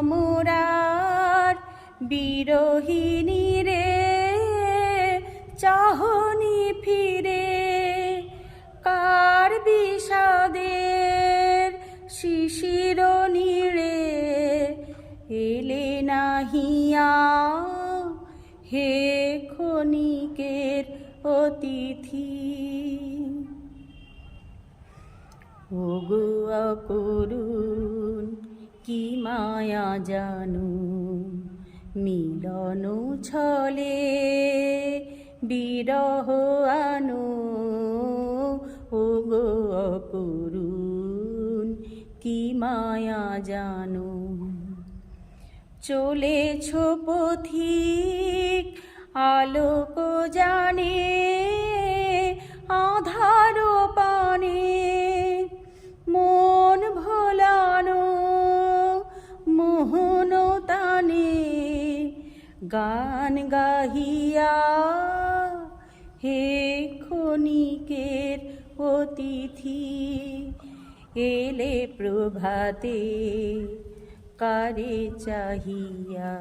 মোরার বিরহিনী রে, চাহনি ফিরে কার বিষাদের শিশির নীড়ে, এলে নাহিয়া হে ক্ষণিকের অতিথি। ওগো অকরুণ কি মায়া জানু, মিলন ছলে বিরহ আনু। ওগো অকরুণ কি মায়া জানু, চলেছ পথিক আলোক জানে, আধার পানে মন ভোলানো মোহন তানে। গান গাহিয়া হে ক্ষণিকের অতিথি, এলে প্রভাতে কারে চাহিয়া।